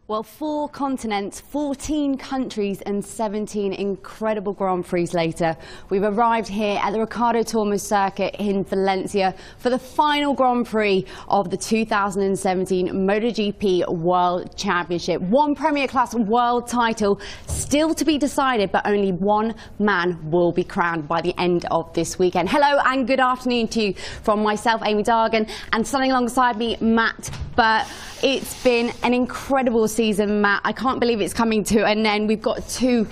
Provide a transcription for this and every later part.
Well, 4 continents, 14 countries and 17 incredible Grand Prix later, we've arrived here at the Ricardo Tormo circuit in Valencia for the final Grand Prix of the 2017 MotoGP World Championship. One Premier Class world title still to be decided, but only one man will be crowned by the end of this weekend. Hello and good afternoon to you from myself, Amy Dargan, and standing alongside me, Matt. But it's been an incredible season, Matt. I can't believe it's coming to an end. We've got two,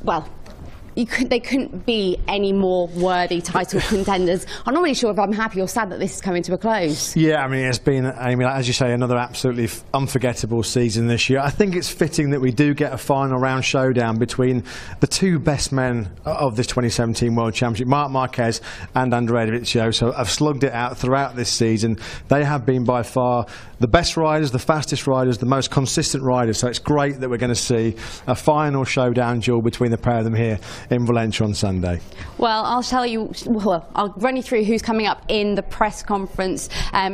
well, they couldn't be any more worthy title contenders. I'm not really sure if I'm happy or sad that this is coming to a close. Yeah, I mean, it's been, Amy, as you say, another absolutely unforgettable season this year. I think it's fitting that we do get a final round showdown between the two best men of this 2017 World Championship, Marc Marquez and Andrea Dovizioso. Have slugged it out throughout this season. They have been by far the best riders, the fastest riders, the most consistent riders. So it's great that we're going to see a final showdown duel between the pair of them here in Valencia on Sunday. Well, I'll tell you, I'll run you through who's coming up in the press conference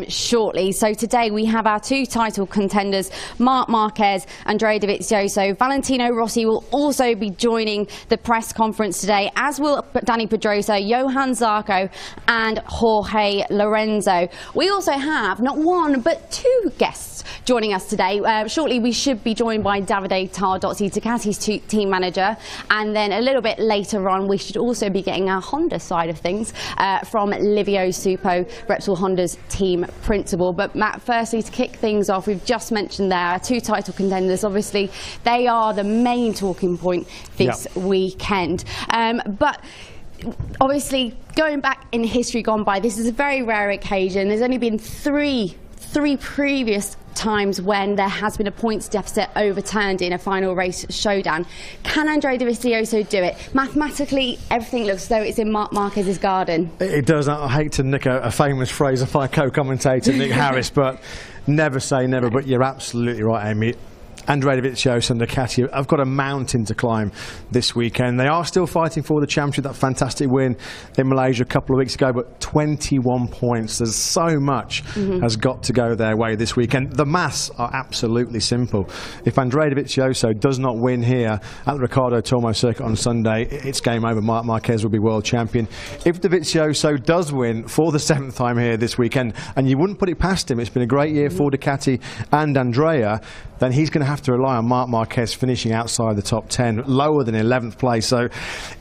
shortly. So today we have our two title contenders, Marc Marquez, Andrea Dovizioso. Valentino Rossi will also be joining the press conference today, as will Dani Pedrosa, Johann Zarco and Jorge Lorenzo. We also have not one but two guests joining us today. Shortly we should be joined by Davide Tardozzi, Ducati's team manager, and then a little bit later on we should also be getting our Honda side of things from Livio Supo, Repsol Honda's team principal. But Matt, firstly, to kick things off, we've just mentioned there our two title contenders. Obviously they are the main talking point this weekend, but obviously going back in history gone by, this is a very rare occasion. There's only been three previous times when there has been a points deficit overturned in a final race showdown. Can Andrea Dovizioso do it? Mathematically, everything looks as though it's in Marc Marquez's garden. It does. I hate to nick a famous phrase off my co-commentator, Nick Harris, but never say never. But you're absolutely right, Amy. Andrea Dovizioso and Ducati have got a mountain to climb this weekend. They are still fighting for the championship. That fantastic win in Malaysia a couple of weeks ago, but 21 points. There's so much has got to go their way this weekend. The maths are absolutely simple. If Andrea Dovizioso does not win here at the Ricardo Tormo circuit on Sunday, it's game over. Marc Marquez will be world champion. If Dovizioso does win for the 7th time here this weekend, and you wouldn't put it past him, it's been a great year for Ducati and Andrea, then he's going to have to rely on Marc Marquez finishing outside the top 10, lower than 11th place. So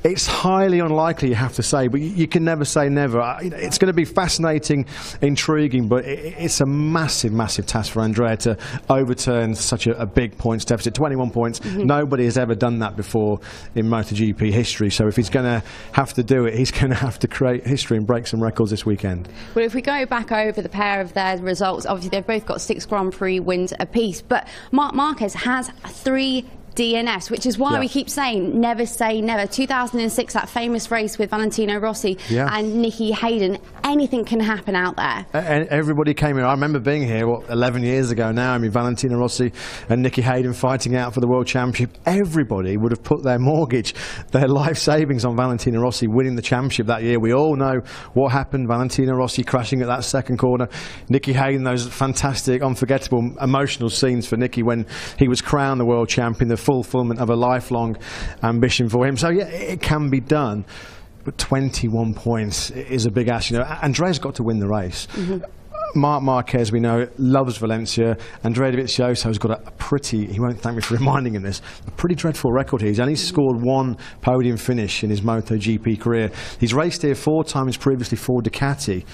it's highly unlikely, you have to say, but you can never say never. It's going to be fascinating, intriguing, but it's a massive, massive task for Andrea to overturn such a big points deficit. 21 points. Nobody has ever done that before in MotoGP history. So if he's going to have to do it, he's going to have to create history and break some records this weekend. Well, if we go back over the pair of their results, obviously they've both got 6 Grand Prix wins apiece, but Marc Marquez has 3 DNFs, which is why we keep saying never say never. 2006, that famous race with Valentino Rossi and Nicky Hayden. Anything can happen out there. And everybody came here. I remember being here, 11 years ago now. I mean, Valentino Rossi and Nicky Hayden fighting out for the World Championship. Everybody would have put their mortgage, their life savings on Valentino Rossi winning the championship that year. We all know what happened. Valentino Rossi crashing at that second corner. Nicky Hayden, those fantastic, unforgettable, emotional scenes for Nicky when he was crowned the World Champion. The fulfillment of a lifelong ambition for him. So yeah, it can be done, but 21 points is a big ask. You know, Andrea's got to win the race. Marc Marquez, we know, loves Valencia. Andrea Dovizioso has got a pretty, he won't thank me for reminding him this, a pretty dreadful record here. He's only scored 1 podium finish in his MotoGP career. He's raced here 4 times previously for Ducati,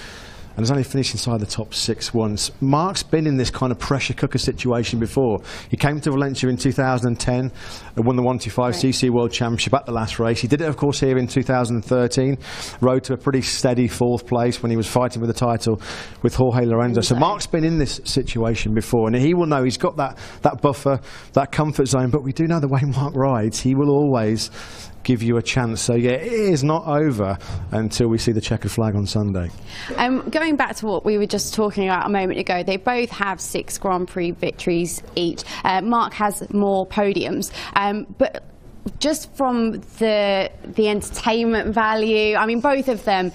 and has only finished inside the top 6 once. Marc's been in this kind of pressure cooker situation before. He came to Valencia in 2010 and won the 125cc World Championship at the last race. He did it, of course, here in 2013. Rode to a pretty steady 4th place when he was fighting for the title with Jorge Lorenzo. So Marc's been in this situation before, and he will know he's got that buffer, that comfort zone. But we do know the way Marc rides, he will always give you a chance. So yeah, it is not over until we see the checkered flag on Sunday. Going back to what we were just talking about a moment ago, they both have 6 Grand Prix victories each. Marc has more podiums, but just from the entertainment value, I mean, both of them,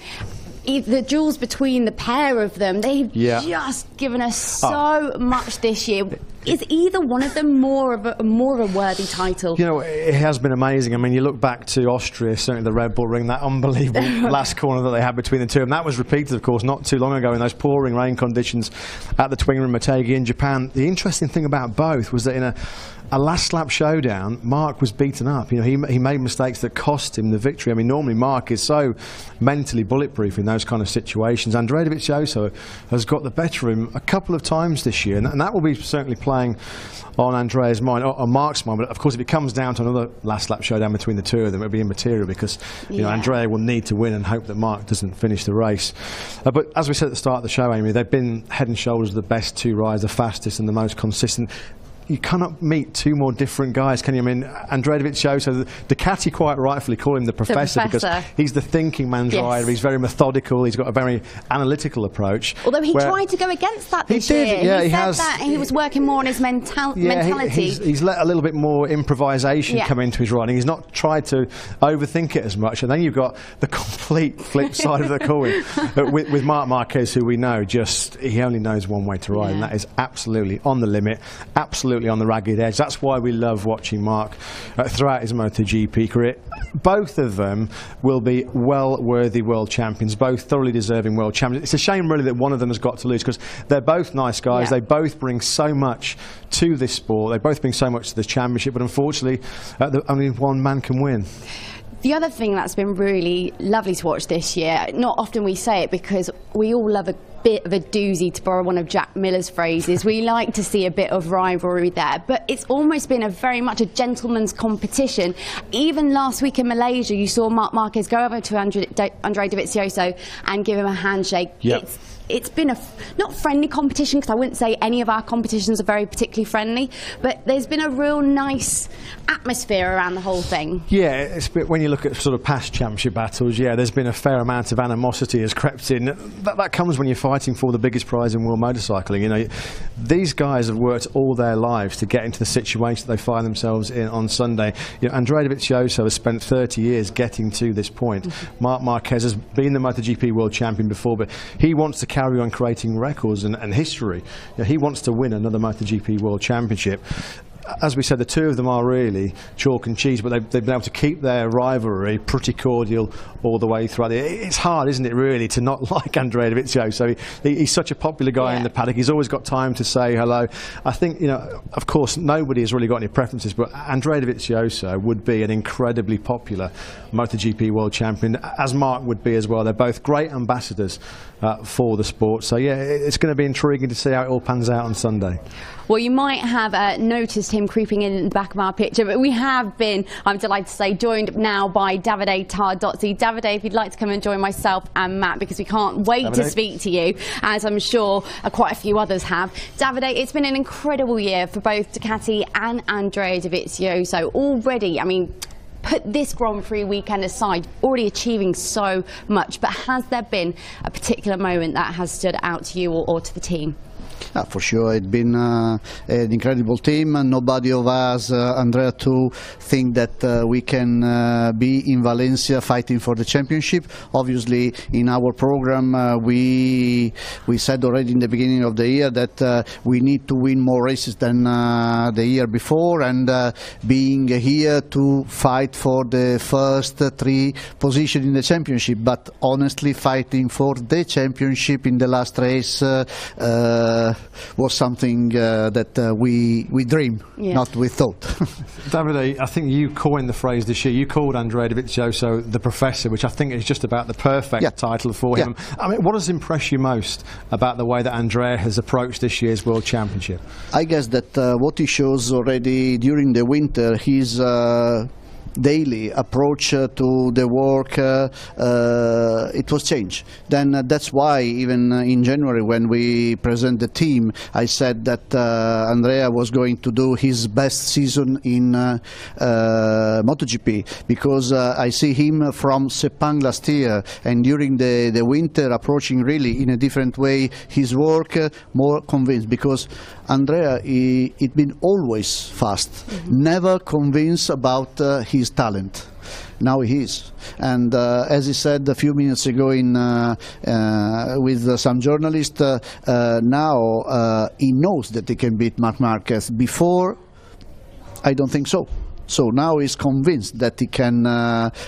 the duels between the pair of them, they've just given us so much this year. Is either one of them more of a worthy title? You know, it has been amazing. I mean, you look back to Austria, certainly the Red Bull Ring, that unbelievable last corner that they had between the two, and that was repeated, of course, not too long ago in those pouring rain conditions at the Twin Ring Motegi in Japan. The interesting thing about both was that in a last lap showdown, Marc was beaten up. You know, he made mistakes that cost him the victory. I mean, normally Marc is so mentally bulletproof in those kind of situations. Andrea Dovizioso has got the better of him a couple of times this year, and that will be certainly playing on Andrea's mind, on Marc's mind. But of course, if it comes down to another last lap showdown between the two of them, it'll be immaterial, because you know, Andrea will need to win and hope that Marc doesn't finish the race. But as we said at the start of the show, Amy, they've been head and shoulders the best two riders, the fastest and the most consistent. You cannot meet two more different guys, can you? I mean, Andrea Dovizioso, Ducati quite rightfully call him the professor because he's the thinking man's rider. He's very methodical. He's got a very analytical approach. Although he tried to go against that this year. Yeah, he said that he was working more on his mentality. He's let a little bit more improvisation come into his riding. He's not tried to overthink it as much. And then you've got the complete flip side of the coin with Marc Marquez, who we know he only knows one way to ride, and that is absolutely on the limit, absolutely on the ragged edge. That's why we love watching Marc throughout his MotoGP career. Both of them will be well-worthy world champions, both thoroughly deserving world champions. It's a shame really that one of them has got to lose, because they're both nice guys. They both bring so much to this sport. They both bring so much to this championship, but unfortunately only one man can win. The other thing that's been really lovely to watch this year, not often we say it because we all love a bit of a doozy, to borrow one of Jack Miller's phrases. We like to see a bit of rivalry there, but it's almost been very much a gentleman's competition. Even last week in Malaysia, you saw Marc Marquez go over to Andrea Dovizioso and give him a handshake. It's been not friendly competition, because I wouldn't say any of our competitions are very particularly friendly, but there's been a real nice atmosphere around the whole thing. Yeah, it's a bit, when you look at sort of past championship battles, there's been a fair amount of animosity has crept in. That comes when you're fighting for the biggest prize in world motorcycling. You know, these guys have worked all their lives to get into the situation they find themselves in on Sunday. You know, Andrea Dovizioso has spent 30 years getting to this point. Marc Marquez has been the MotoGP world champion before, but he wants to carry on creating records and history. You know, he wants to win another MotoGP World Championship. As we said, the two of them are really chalk and cheese, but they've been able to keep their rivalry pretty cordial all the way throughout. It's hard, isn't it, really, to not like Andrea Dovizioso. He's such a popular guy in the paddock. He's always got time to say hello. I think, you know, of course, nobody has really got any preferences, but Andrea Dovizioso would be an incredibly popular MotoGP World Champion, as Marc would be as well. They're both great ambassadors for the sport. So, yeah, it's going to be intriguing to see how it all pans out on Sunday. Well, you might have noticed him creeping in the back of our picture, but we have been, I'm delighted to say, joined now by Davide Tardozzi. Davide, if you'd like to come and join myself and Matt, because we can't wait to speak to you, as I'm sure quite a few others have. Davide, it's been an incredible year for both Ducati and Andrea Dovizioso. Already, I mean, put this Grand Prix weekend aside, already achieving so much, but has there been a particular moment that has stood out to you or to the team? For sure, it's been an incredible team. Nobody of us, Andrea, to think that we can be in Valencia fighting for the championship. Obviously, in our program, we said already in the beginning of the year that we need to win more races than the year before, and being here to fight for the first 3 positions in the championship. But honestly, fighting for the championship in the last race was something that we dream, not we thought. Davide, I think you coined the phrase this year. You called Andrea Dovizioso the professor, which I think is just about the perfect title for him. I mean, what has impressed you most about the way that Andrea has approached this year's World Championship? I guess that what he shows already during the winter, his daily approach to the work, it was changed. Then that's why even in January, when we present the team, I said that Andrea was going to do his best season in MotoGP, because I see him from Sepang last year, and during the winter approaching really in a different way his work, more convinced, because Andrea, he'd been always fast, never convinced about his talent. Now he is. And as he said a few minutes ago with some journalists, now he knows that he can beat Marc Marquez. Before, I don't think so. So now he's convinced that he can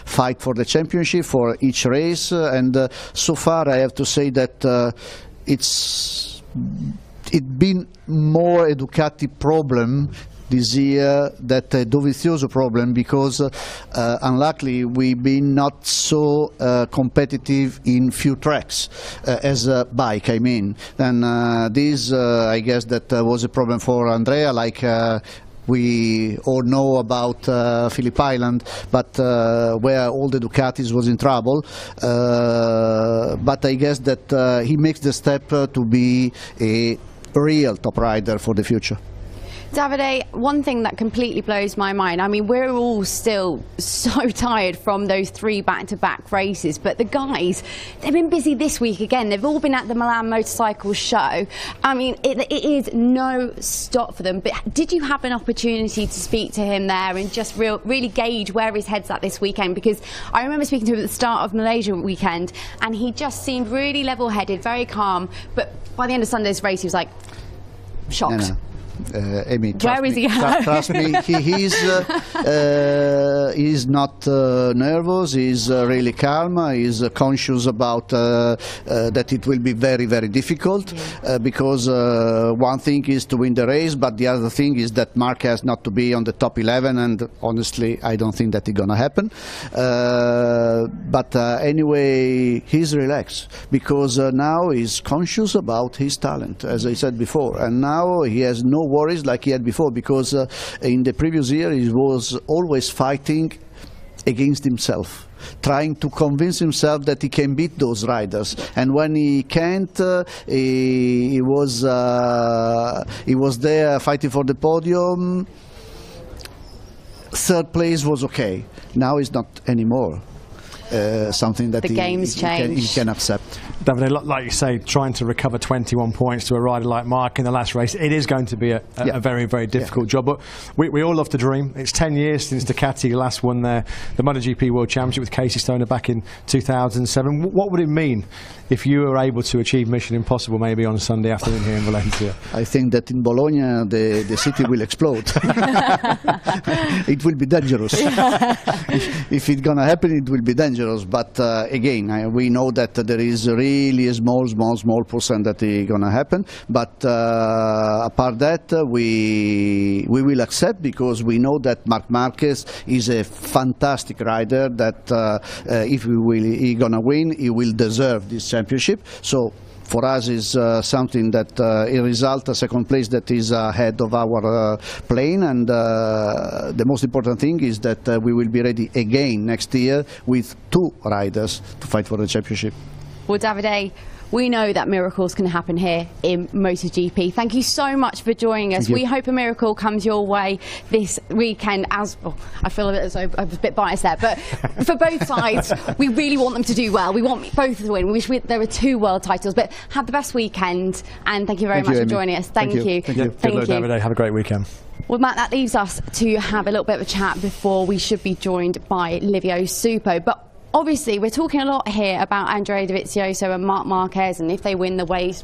fight for the championship for each race, and so far I have to say that it's been more a Ducati problem this year than a Dovizioso problem, because unluckily we've been not so competitive in few tracks as a bike, I mean. And this I guess that was a problem for Andrea, like we all know about Phillip Island, but where all the Ducatis was in trouble. But I guess that he makes the step to be a real top rider for the future. Davide, one thing that completely blows my mind, I mean, we're all still so tired from those 3 back-to-back races, but the guys, they've been busy this week again. They've all been at the Milan Motorcycle Show. I mean, it is no stop for them. But did you have an opportunity to speak to him there and just really gauge where his head's at this weekend? Because I remember speaking to him at the start of Malaysia weekend, and he just seemed really level-headed, very calm. But by the end of Sunday's race, he was like, shocked. No. Amy, where is he at? Trust me, he's not nervous. He's really calm. He's conscious about that it will be very, very difficult, because one thing is to win the race, but the other thing is that Marc has not to be on the top 11, and honestly I don't think that it's gonna happen. But anyway, he's relaxed, because now he's conscious about his talent, as I said before, and now he has no worries like he had before, because in the previous year he was always fighting against himself, trying to convince himself that he can beat those riders, and when he can't, he was there fighting for the podium. 3rd place was okay. Now it's not anymore. Something that the game's changed. He can accept. Davide, like you say, trying to recover 21 points to a rider like Marc in the last race, it is going to be a very, very difficult job. But we all love to dream. It's 10 years since Ducati last won the MotoGP World Championship with Casey Stoner back in 2007. What would it mean if you were able to achieve Mission Impossible maybe on Sunday afternoon here in Valencia? I think that in Bologna the city will explode. It will be dangerous. If it's gonna happen, it will be dangerous. But again, we know that there is really a small percent that is gonna happen. But apart that, we will accept, because we know that Marc Marquez is a fantastic rider. That if he's gonna win, he will deserve this championship. So for us is something that a result, a 2nd place that is ahead of our plane, and the most important thing is that we will be ready again next year with 2 riders to fight for the championship. Well, Davide, we know that miracles can happen here in MotoGP. Thank you so much for joining us. We hope a miracle comes your way this weekend. I feel as though I was a bit biased there, but for both sides, we really want them to do well. We want both to win. We wish there were 2 world titles, but have the best weekend, and thank you very much for joining us. Thank you. Thank you. Good luck, Davide. Have a great weekend. Well, Matt, that leaves us to have a little bit of a chat before we should be joined by Livio Suppo. But obviously, we're talking a lot here about Andrea Dovizioso and Marc Marquez, and if they win the race.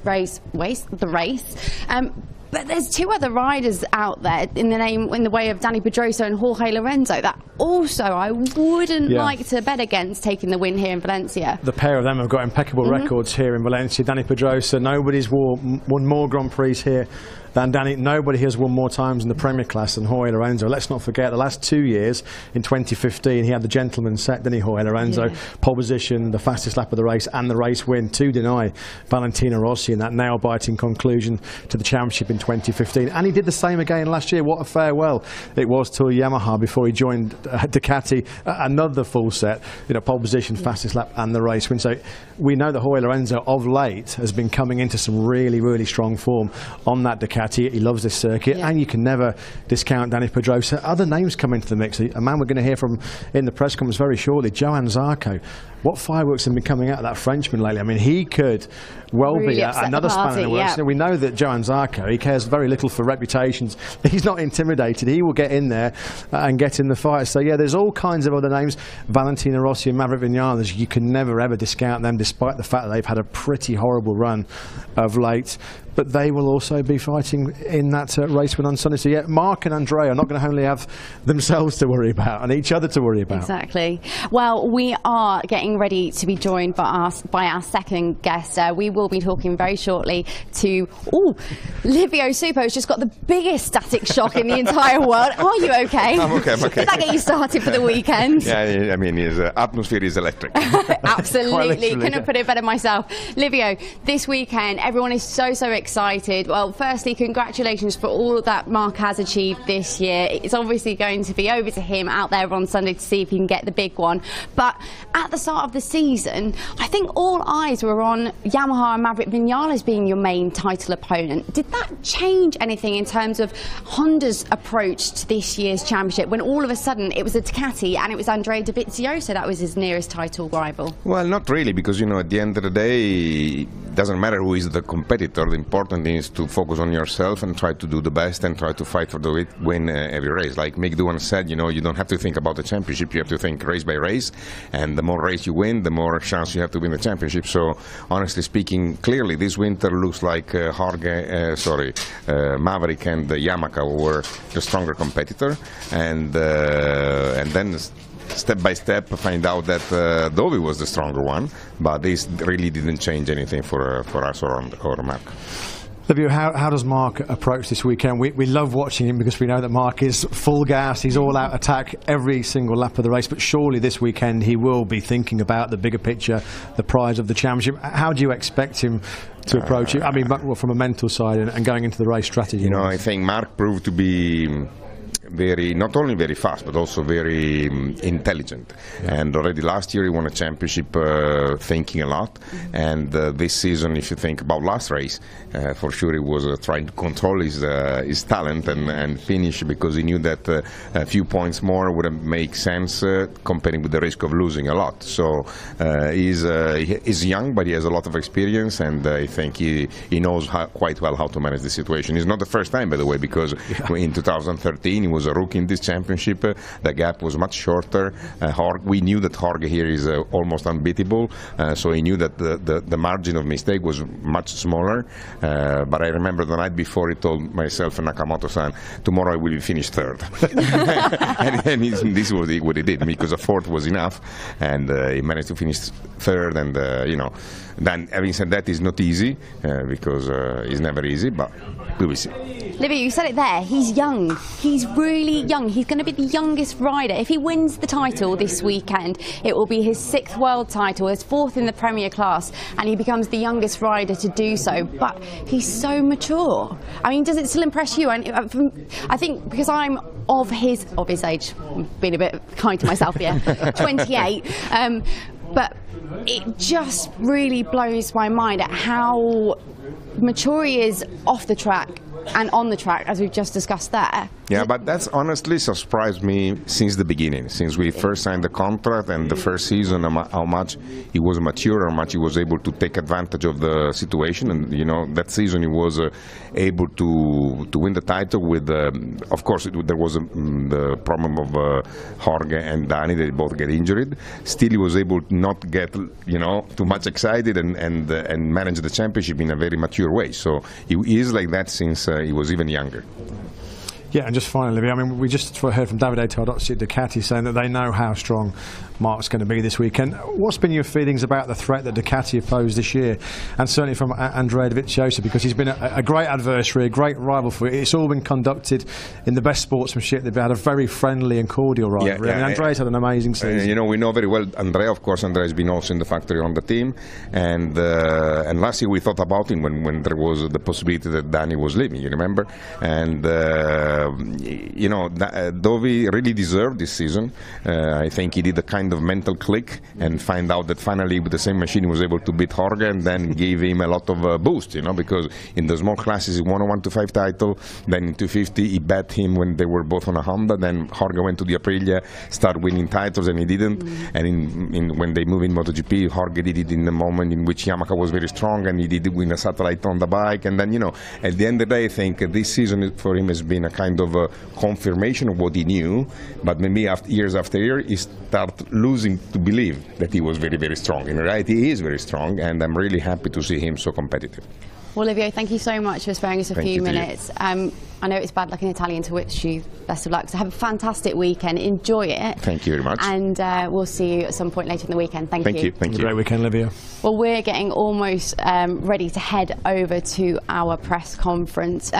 But there's 2 other riders out there in the way of Dani Pedrosa and Jorge Lorenzo that also I wouldn't like to bet against taking the win here in Valencia. The pair of them have got impeccable records here in Valencia. Dani Pedrosa, nobody's won more Grand Prix here than Dani. Nobody has won more times in the Premier class than Jorge Lorenzo. Let's not forget the last 2 years. In 2015 he had the gentleman's set, didn't he, Jorge Lorenzo? Pole position, the fastest lap of the race, and the race win to deny Valentino Rossi in that nail-biting conclusion to the championship in 2015. And he did the same again last year. What a farewell it was to Yamaha before he joined Ducati. Another full set, pole position, fastest lap, and the race win. So we know that Jorge Lorenzo of late has been coming into some really, really strong form on that Ducati. Ducati. He loves this circuit, and you can never discount Dani Pedrosa. Other names come into the mix. A man we're going to hear from in the press conference very shortly, Johann Zarco. What fireworks have been coming out of that Frenchman lately? I mean, he could well really be another spanner in the works. We know that Johann Zarco, he cares very little for reputations. He's not intimidated. He will get in there and get in the fight. So yeah, there's all kinds of other names. Valentino Rossi and Maverick Vinales, you can never ever discount them, despite the fact that they've had a pretty horrible run of late. But they will also be fighting in that race win on Sunday. So yeah, Mark and Andrea are not going to only have themselves to worry about and each other to worry about. Exactly. Well, we are getting ready to be joined by our second guest. We will be talking very shortly to Livio Suppo, who's just got the biggest static shock in the entire world. Are you okay? I'm okay. Did that get you started for the weekend? Yeah, I mean, his atmosphere is electric. Absolutely. Couldn't have put it better myself. Livio, this weekend, everyone is so excited. Well, firstly, congratulations for all that Mark has achieved this year. It's obviously going to be over to him out there on Sunday to see if he can get the big one. But at the start of the season, I think all eyes were on Yamaha and Maverick Vinales being your main title opponent. Did that change anything in terms of Honda's approach to this year's championship when all of a sudden it was a Ducati and it was Andrea Dovizioso that was his nearest title rival? Well, not really, because, you know, at the end of the day, it doesn't matter who is the competitor. The important thing is to focus on yourself and try to do the best and try to fight for the win every race. Like Mick Doohan said, you know, you don't have to think about the championship, you have to think race by race, and the more race you win, the more chance you have to win the championship. So honestly speaking, clearly this winter looks like Maverick and Yamaha were the stronger competitor, and then step by step find out that Dovi was the stronger one, but this really didn't change anything for us or Mark. Livio, how does Mark approach this weekend? We love watching him because we know that Mark is full gas, he's all out attack every single lap of the race, but surely this weekend he will be thinking about the bigger picture, the prize of the championship. How do you expect him to approach it? I mean, from a mental side and going into the race strategy. You know, I think Mark proved to be not only very fast but also very intelligent, and already last year he won a championship thinking a lot, and this season, if you think about last race, for sure he was trying to control his talent and finish, because he knew that a few points more would have made sense comparing with the risk of losing a lot. So he's young, but he has a lot of experience, and I think he knows quite well how to manage the situation. It's not the first time, by the way, because in 2013 he was a rookie in this championship. The gap was much shorter. We knew that Jorge here is almost unbeatable, so he knew that the margin of mistake was much smaller. But I remember the night before he told myself and Nakamoto-san, tomorrow I will finish third. and this was what he did, because a fourth was enough, and he managed to finish third. And you know, then having said that, it's not easy, because it's never easy, but we will see. Livio, you said it there, he's young, he's really young, he's going to be the youngest rider. If he wins the title this weekend, it will be his 6th world title, his 4th in the Premier class, and he becomes the youngest rider to do so, but he's so mature. I mean, does it still impress you? And I think because I'm of his age, being a bit kind to myself here, 28, but it just really blows my mind at how mature he is off the track and on the track, as we've just discussed there. Yeah, but that's honestly surprised me since the beginning, since we first signed the contract and the first season, how much he was mature, how much he was able to take advantage of the situation. And you know, that season he was able to win the title with, of course, there was the problem of Jorge and Dani, they both get injured. Still, he was able to not get, you know, too much excited and manage the championship in a very mature way. So he is like that since he was even younger. Yeah, and just finally, I mean, we just heard from Davide Tardozzi at Ducati saying that they know how strong Mark's going to be this weekend. What's been your feelings about the threat that Ducati have posed this year, and certainly from Andrea Dovizioso, because he's been a great adversary, a great rival for it. It's all been conducted in the best sportsmanship. They've had a very friendly and cordial rivalry. I mean, Andrea's had an amazing season. You know, we know very well Andrea. Of course, Andrea has been also in the factory on the team, and last year we thought about him when there was the possibility that Dani was leaving. You remember, and you know, Dovi really deserved this season. I think he did a kind of mental click and find out that finally with the same machine he was able to beat Jorge, and then gave him a lot of boost, you know, because in the small classes he won a 125 title, then in 250 he bet him when they were both on a Honda, then Jorge went to the Aprilia, started winning titles and he didn't, and when they moved in MotoGP, Jorge did it in the moment in which Yamaha was very strong and he did win a satellite on the bike, and then, you know, at the end of the day I think this season for him has been a kind of a confirmation of what he knew, but maybe years after year he started losing to believe that he was very, very strong. In reality he is very strong, and I'm really happy to see him so competitive. Well, Livio, thank you so much for sparing us a few minutes. I know it's bad luck in Italian, to wish you best of luck. So have a fantastic weekend. Enjoy it. Thank you very much. And we'll see you at some point later in the weekend. Thank you. Thank you. Great weekend, Livio. Well, we're getting almost ready to head over to our press conference.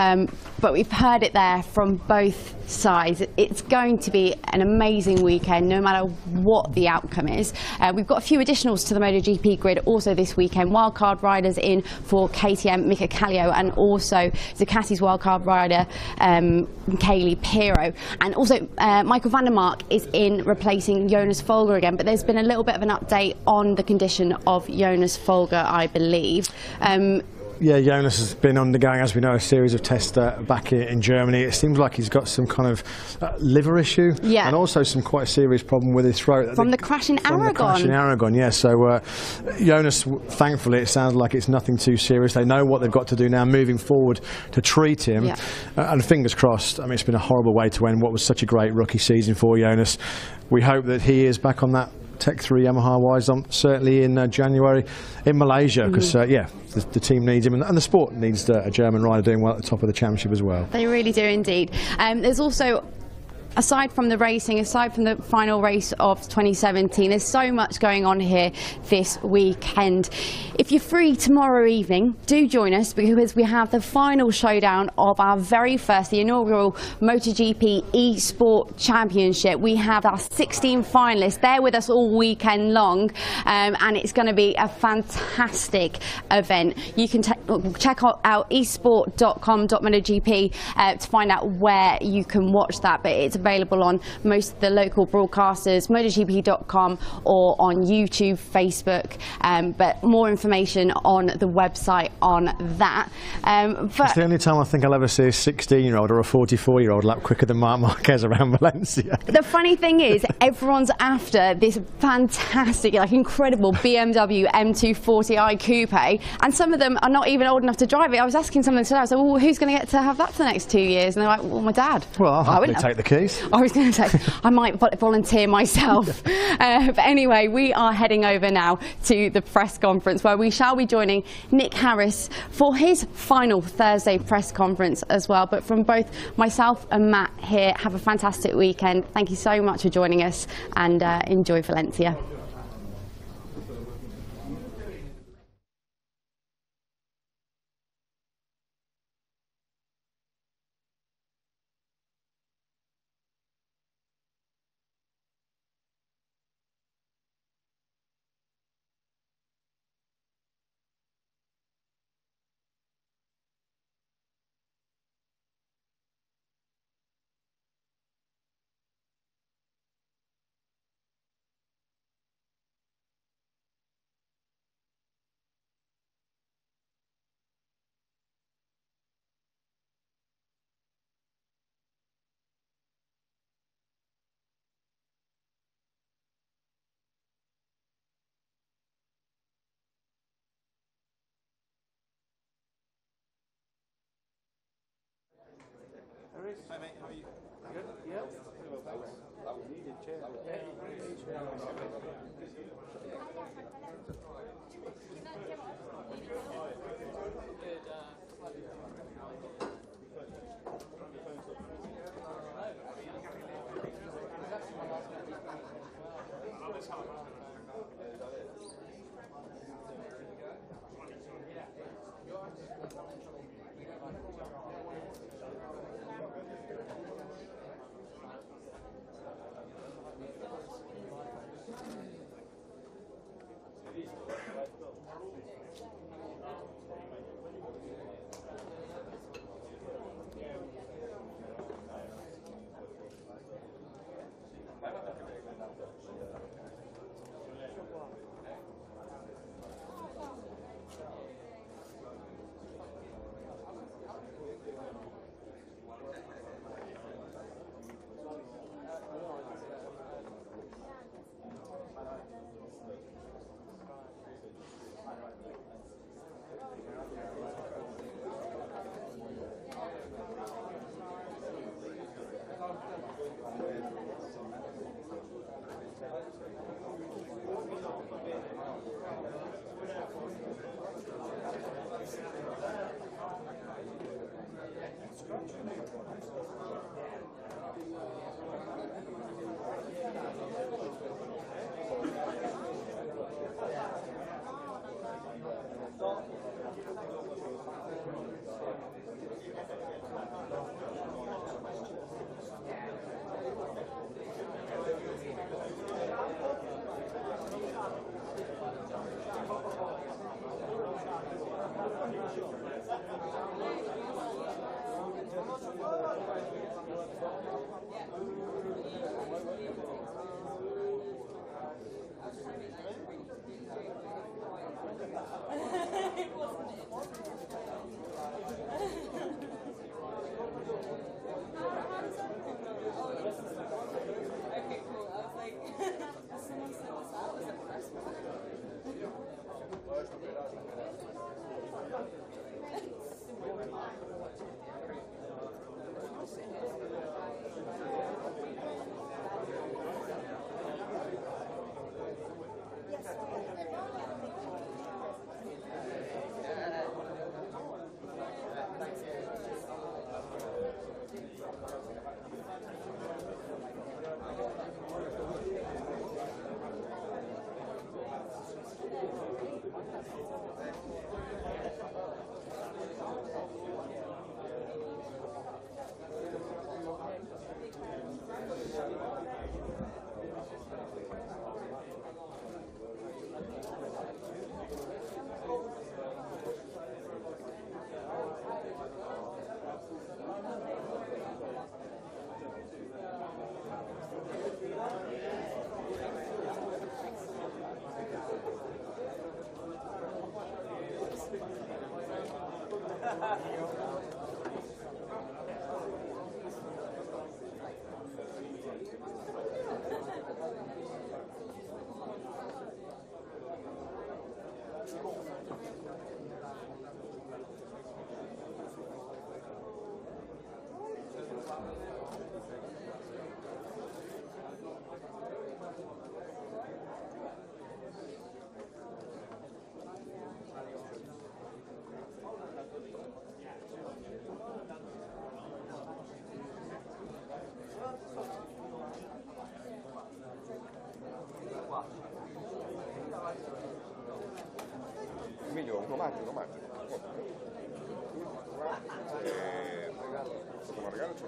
But we've heard it there from both sides. It's going to be an amazing weekend, no matter what the outcome is. We've got a few additionals to the MotoGP grid also this weekend. Wildcard riders in for KTM, Mika Kallio, and also Ducati's wildcard rider, Kaylee Pirro. And also Michael van der Mark is in replacing Jonas Folger again, but there's been a little bit of an update on the condition of Jonas Folger, I believe. Yeah, Jonas has been undergoing, as we know, a series of tests back in Germany. It seems like he's got some kind of liver issue, and also some quite serious problem with his throat. From the crash in Aragon. The crash in Aragon, yeah. So Jonas, thankfully, it sounds like it's nothing too serious. They know what they've got to do now moving forward to treat him. Yeah. And fingers crossed. I mean, it's been a horrible way to end what was such a great rookie season for Jonas. We hope that he is back on that Tech 3 Yamaha wise certainly in January in Malaysia, because the team needs him, and the sport needs a German rider doing well at the top of the championship as well. They really do indeed. There's also, aside from the racing, aside from the final race of 2017, there's so much going on here this weekend. If you're free tomorrow evening, do join us, because we have the final showdown of our very first, the inaugural MotoGP eSport Championship. We have our 16 finalists. They're with us all weekend long, and it's going to be a fantastic event. You can check out esport.com.motogp to find out where you can watch that, but it's available on most of the local broadcasters, MotoGP.com, or on YouTube, Facebook, but more information on the website on that. It's the only time I think I'll ever see a 16-year-old or a 44-year-old lap quicker than Marc Marquez around Valencia. The funny thing is, everyone's after this fantastic, like incredible BMW M240i Coupe, and some of them are not even old enough to drive it. I was asking someone today, I said, well, who's going to get to have that for the next 2 years? And they're like, well, my dad. Well, I'll happily take the keys. I was going to say, I might volunteer myself. But anyway, we are heading over now to the press conference, where we shall be joining Nick Harris for his final Thursday press conference as well. But from both myself and Matt here, have a fantastic weekend. Thank you so much for joining us, and enjoy Valencia. Hi mate, how are you? Good? Yeah. That was needed, chair. Okay, cool. I was like, has someone set this up? Was it the first Meglio uno maggio. Come regalo c'è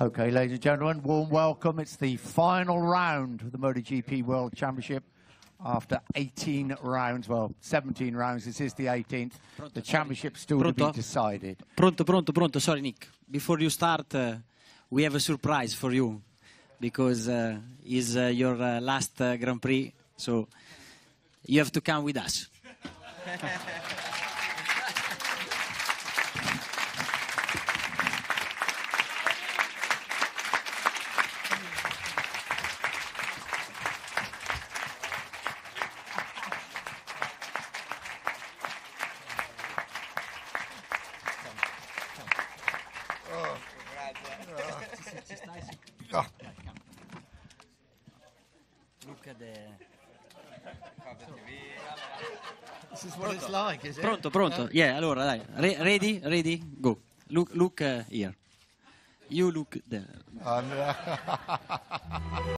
Okay, ladies and gentlemen, warm welcome. It's the final round of the MotoGP World Championship. After 18 rounds, well, 17 rounds, this is the 18th. The championship still to be decided. Pronto. Sorry, Nick. Before you start, we have a surprise for you because it's your last Grand Prix, so you have to come with us. Look at the... This is what it's like, is it? Pronto. Yeah, allora dai. Ready? Go. Look here. You look there.